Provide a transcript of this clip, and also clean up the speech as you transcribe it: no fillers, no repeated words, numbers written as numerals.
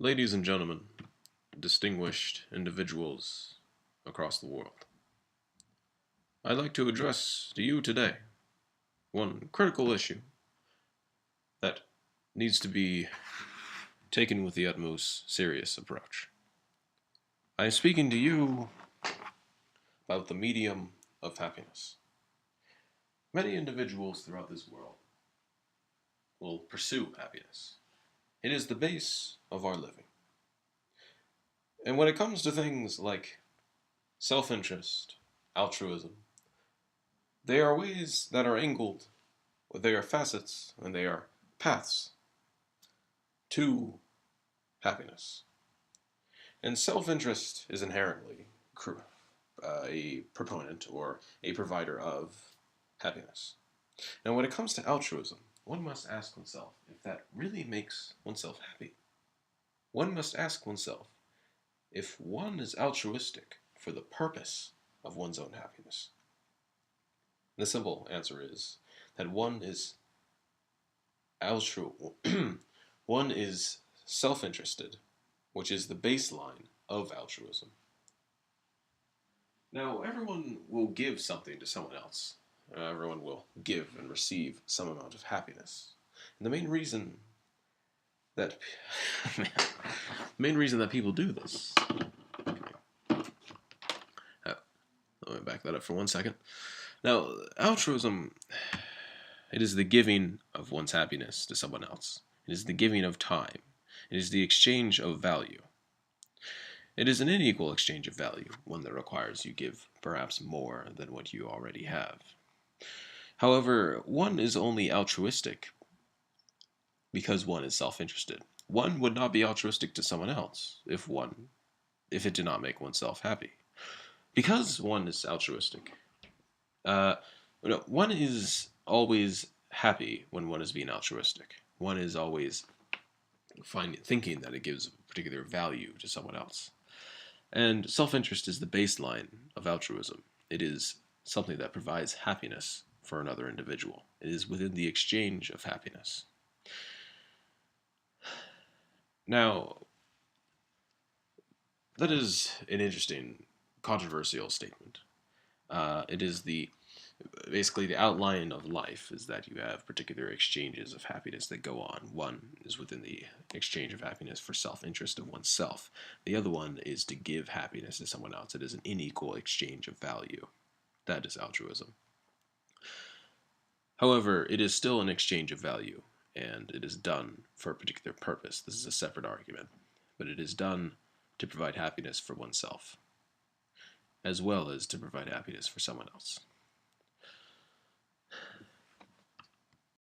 Ladies and gentlemen, distinguished individuals across the world, I'd like to address to you today one critical issue that needs to be taken with the utmost serious approach. I am speaking to you about the medium of happiness. Many individuals throughout this world will pursue happiness. It is the base of our living. And when it comes to things like self-interest, altruism, they are ways that are angled, or they are facets, and they are paths to happiness. And self-interest is inherently a proponent or a provider of happiness. Now, when it comes to altruism, one must ask oneself if that really makes oneself happy. One must ask oneself if one is altruistic for the purpose of one's own happiness. The simple answer is that one is one is self-interested, which is the baseline of altruism. Now, everyone will give something to someone else. Everyone will give and receive some amount of happiness. And the main reason that people do this. Let me back that up for 1 second. Now, altruism, it is the giving of one's happiness to someone else. It is the giving of time. It is the exchange of value. It is an unequal exchange of value, one that requires you give perhaps more than what you already have. However, one is only altruistic because one is self-interested. One would not be altruistic to someone else if it did not make oneself happy. Because one is altruistic, one is always happy when one is being altruistic. One is always thinking that it gives particular value to someone else. And self-interest is the baseline of altruism. It is something that provides happiness for another individual. It is within the exchange of happiness. Now, that is an interesting, controversial statement. It is basically the outline of life is that you have particular exchanges of happiness that go on. One is within the exchange of happiness for self-interest of oneself. The other one is to give happiness to someone else. It is an unequal exchange of value. That is altruism. However, it is still an exchange of value, and it is done for a particular purpose. This is a separate argument, but it is done to provide happiness for oneself, as well as to provide happiness for someone else.